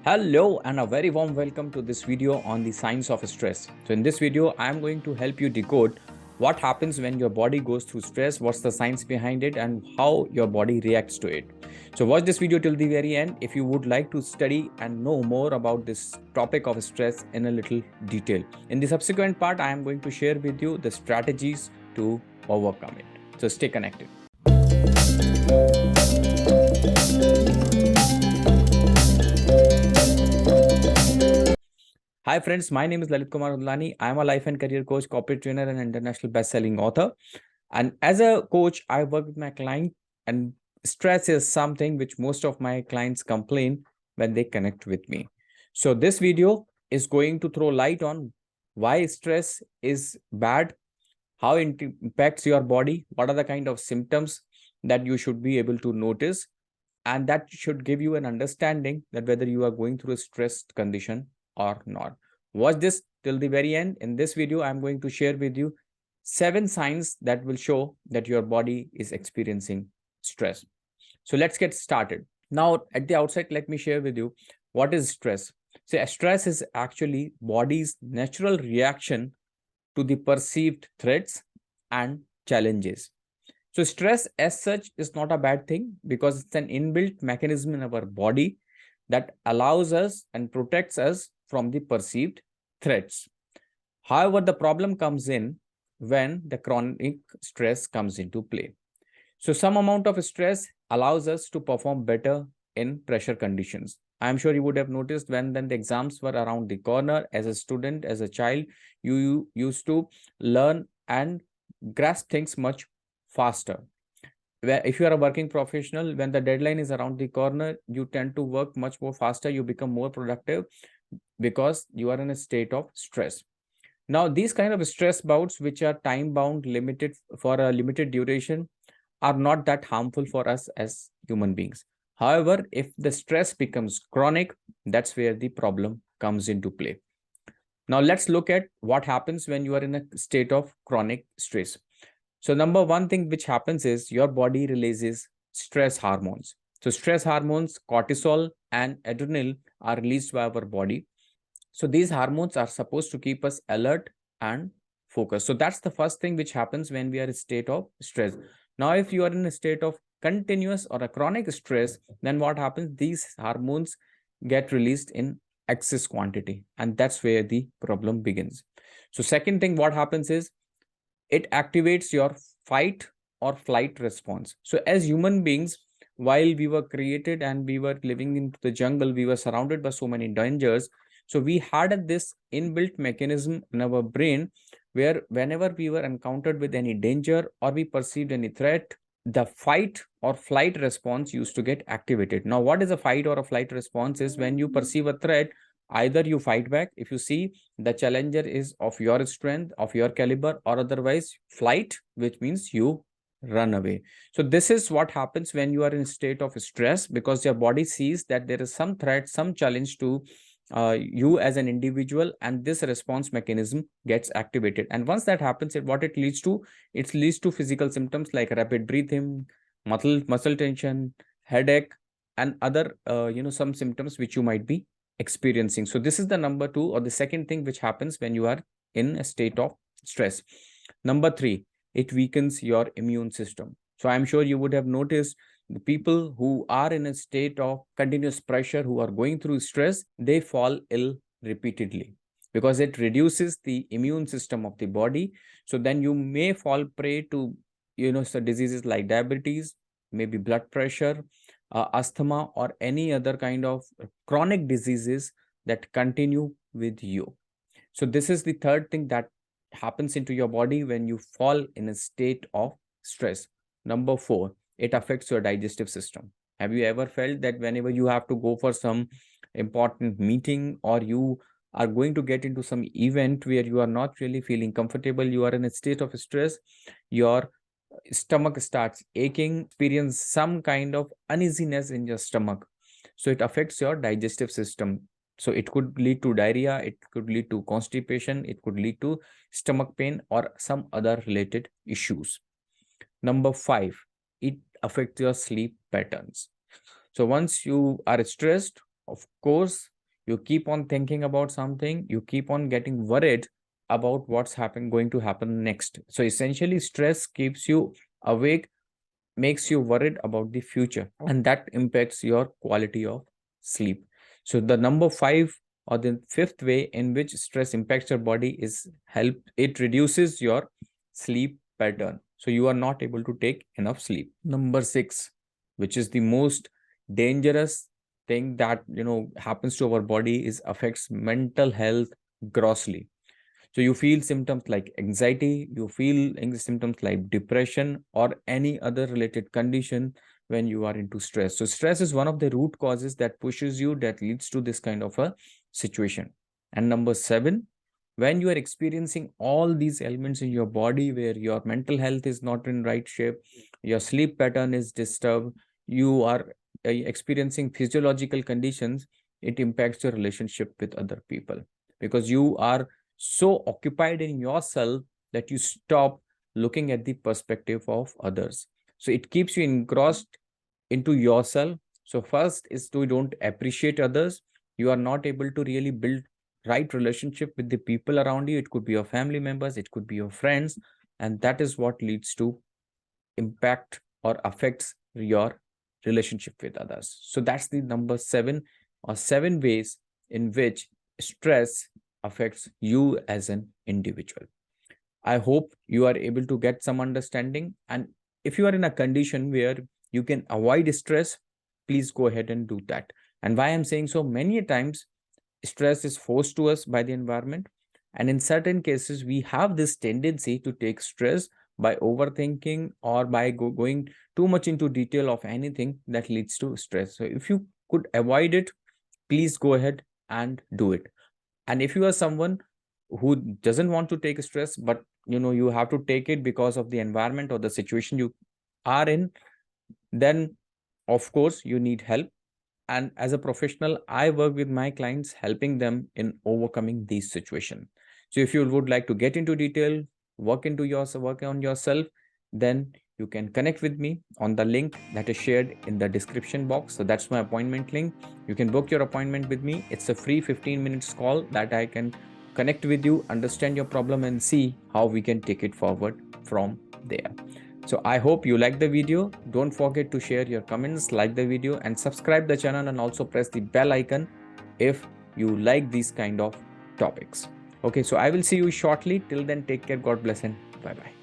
Hello and a very warm welcome to this video on the science of stress. So in this video, I am going to help you decode what happens when your body goes through stress, what's the science behind it and how your body reacts to it. So watch this video till the very end if you would like to study and know more about this topic of stress in a little detail. In the subsequent part, I am going to share with you the strategies to overcome it. So stay connected. Hi friends, my name is Lalit Kumar Udlani. I am a life and career coach, corporate trainer and international best-selling author. And as a coach, I work with my client, and stress is something which most of my clients complain when they connect with me. So this video is going to throw light on why stress is bad, how it impacts your body, what are the kind of symptoms that you should be able to notice, and that should give you an understanding that whether you are going through a stressed condition or not. Watch this till the very end. In this video, I'm going to share with you 7 signs that will show that your body is experiencing stress. So let's get started. Now, at the outset, let me share with you what is stress. So stress is actually body's natural reaction to the perceived threats and challenges. So stress as such is not a bad thing because it's an inbuilt mechanism in our body that allows us and protects us from the perceived threats. However, the problem comes in when the chronic stress comes into play. So some amount of stress allows us to perform better in pressure conditions. I'm sure you would have noticed when then the exams were around the corner. As a student, as a child, you used to learn and grasp things much faster. If you are a working professional, when the deadline is around the corner, you tend to work much more faster, you become more productive because you are in a state of stress. Now, these kind of stress bouts, which are time bound, limited for a limited duration, are not that harmful for us as human beings. However, if the stress becomes chronic, that's where the problem comes into play. Now, let's look at what happens when you are in a state of chronic stress. So number one thing which happens is your body releases stress hormones. So stress hormones, cortisol and adrenaline are released by our body. So these hormones are supposed to keep us alert and focused. So that's the first thing which happens when we are in a state of stress. Now, if you are in a state of continuous or a chronic stress, then what happens? These hormones get released in excess quantity, and that's where the problem begins. So second thing, what happens is it activates your fight or flight response. So as human beings, while we were created and we were living in the jungle, we were surrounded by so many dangers. So we had this inbuilt mechanism in our brain where whenever we were encountered with any danger or we perceived any threat, the fight or flight response used to get activated. Now, what is a fight or a flight response is when you perceive a threat, either you fight back if you see the challenger is of your strength, of your caliber, or otherwise flight, which means you run away. So this is what happens when you are in a state of stress, because your body sees that there is some threat, some challenge to you as an individual, and this response mechanism gets activated. And once that happens, what it leads to, it leads to physical symptoms like rapid breathing, muscle tension, headache, and other some symptoms which you might be experiencing. So this is the number two or the second thing which happens when you are in a state of stress. Number three, it weakens your immune system. So I'm sure you would have noticed the people who are in a state of continuous pressure, who are going through stress, they fall ill repeatedly because it reduces the immune system of the body. So then you may fall prey to so diseases like diabetes, maybe blood pressure, asthma, or any other kind of chronic diseases that continue with you. So this is the third thing that happens into your body when you fall in a state of stress. Number four, it affects your digestive system. Have you ever felt that whenever you have to go for some important meeting or you are going to get into some event where you are not really feeling comfortable, you are in a state of stress, your stomach starts aching, experience some kind of uneasiness in your stomach. So it affects your digestive system. So it could lead to diarrhea, it could lead to constipation, it could lead to stomach pain or some other related issues. Number five, it affects your sleep patterns. So once you are stressed, of course, you keep on thinking about something, you keep on getting worried about what's going to happen next. So essentially, stress keeps you awake, makes you worried about the future, and that impacts your quality of sleep. So the number 5 or the fifth way in which stress impacts your body is it reduces your sleep pattern. So you are not able to take enough sleep. Number 6, which is the most dangerous thing that happens to our body, is affects mental health grossly. So you feel symptoms like anxiety, you feel symptoms like depression or any other related condition when you are into stress. So stress is one of the root causes that pushes you, that leads to this kind of a situation. And number 7, when you are experiencing all these elements in your body where your mental health is not in right shape, your sleep pattern is disturbed, you are experiencing physiological conditions, it impacts your relationship with other people, because you are so occupied in yourself that you stop looking at the perspective of others. So it keeps you engrossed into yourself. So first is to don't appreciate others. You are not able to really build right relationship with the people around you. It could be your family members, it could be your friends, and that is what leads to impact or affects your relationship with others. So that's the number 7, or 7 ways in which stress affects you as an individual. I hope you are able to get some understanding. And if you are in a condition where you can avoid stress, please go ahead and do that. And why I'm saying so, many times stress is forced to us by the environment. And in certain cases, we have this tendency to take stress by overthinking or by going too much into detail of anything that leads to stress. So if you could avoid it, please go ahead and do it. And if you are someone who doesn't want to take stress, but you have to take it because of the environment or the situation you are in, then of course you need help. And as a professional, I work with my clients, helping them in overcoming these situations. So if you would like to get into detail, work on yourself, then you can connect with me on the link that is shared in the description box. So that's my appointment link. You can book your appointment with me. It's a free 15 minutes call that I can connect with you, understand your problem, and see how we can take it forward from there. So I hope you like the video. Don't forget to share your comments, like the video, and subscribe the channel, and also press the bell icon if you like these kind of topics. Okay, so I will see you shortly. Till then, take care. God bless and bye-bye.